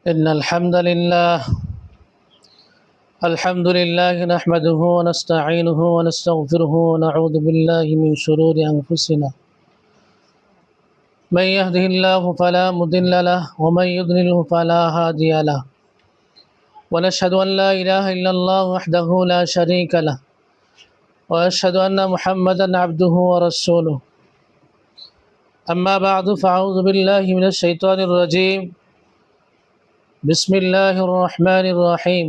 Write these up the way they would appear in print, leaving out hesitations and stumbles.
إن الحمد لله نحمده ونستعينه ونستغفره ونعوذ بالله من شرور أنفسنا من يهده الله فلا مضل له ومن يضلله فلا هادي له ونشهد أن لا إله إلا الله وحده لا شريك له وأشهد أن محمدا عبده ورسوله أما بعد فأعوذ بالله من الشيطان الرجيم بسم الله الرحمن الرحيم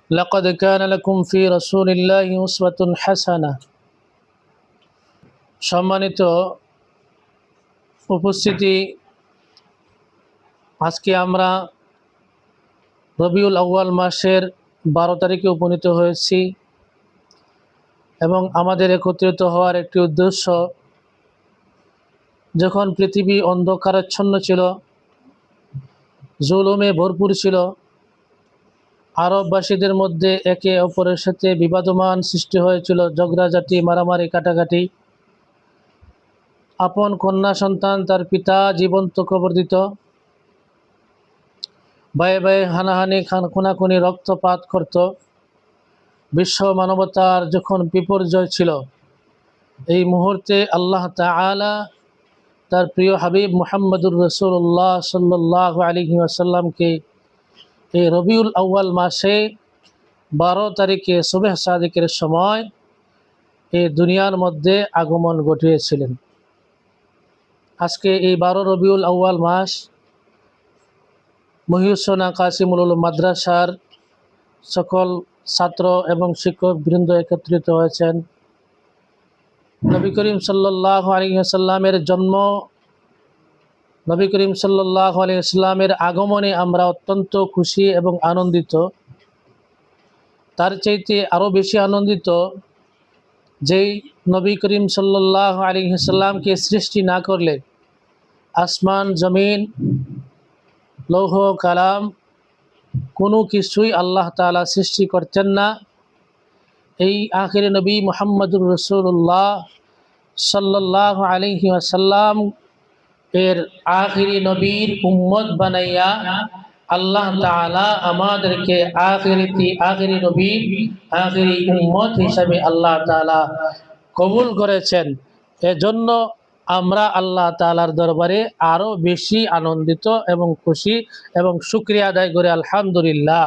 لقد كان لكم في رسول الله أسوة حسنة সম্মানিত উপস্থিতি, আজকে আমরা রবিউল আউয়াল মাসের 12 তারিখে উপনীত হয়েছি এবং আমাদের একত্রিত হওয়ার একটি উদ্দেশ্য, যখন পৃথিবী অন্ধকারাচ্ছন্ন ছিল, জুলুমে ভরপুর ছিল, আরববাসীদের মধ্যে একে অপরের সাথে বিবাদমান সৃষ্টি হয়েছিল, ঝগড়াঝাটি, মারামারি, কাটাকাটি। আপন কন্যা সন্তান তার পিতা জীবন্ত কবর দিত, ভাই ভাই হানাহানি, খুনাখুনি, রক্তপাত করত। বিশ্ব মানবতার যখন বিপর্যয় ছিল, এই মুহূর্তে আল্লাহ তাআলা তার প্রিয় হাবিব মুহাম্মদুর রাসূলুল্লাহ সাল্লাল্লাহু আলাইহি ওয়াসাল্লামকে এই রবিউল আউয়াল মাসে 12 তারিখে সুবহ সাদিকের সময় এই দুনিয়ার মধ্যে আগমন ঘটিয়েছিলেন। আজকে এই 12 রবিউল আউয়াল মাস মহিউসনা কাসিমুল উলুম মাদ্রাসার সকল ছাত্র এবং শিক্ষক বৃন্দ একত্রিত হয়েছেন। নবী করিম সাল্লাল্লাহু আলাইহি ওয়াসাল্লামের জন্ম, নবী করিম সাল্লাল্লাহু আলাইহি ওয়াসাল্লামের আগমনে আমরা অত্যন্ত খুশি এবং আনন্দিত। তার চাইতে আরও বেশি আনন্দিত যেই নবী করিম সাল্লাল্লাহু আলাইহি ওয়াসাল্লামকে সৃষ্টি না করলে আসমান, জমিন, লৌহ কালাম কোনো কিছুই আল্লাহ তাআলা সৃষ্টি করতেন না। এই আখিরি নবী মুহাম্মদুর রাসূলুল্লাহ সাল্লাল্লাহু আলাইহি ওয়াসাল্লাম এর আখিরি নবীর উম্মত বানাইয়া আল্লাহ তাআলা আমাদেরকে আখিরি নবী, আখিরি উম্মত হিসাবে আল্লাহ তাআলা কবুল করেছেন। এজন্য আমরা আল্লাহ তাআলার দরবারে আরো বেশি আনন্দিত এবং খুশি এবং শুকরিয়া আদায় করে আলহামদুলিল্লাহ।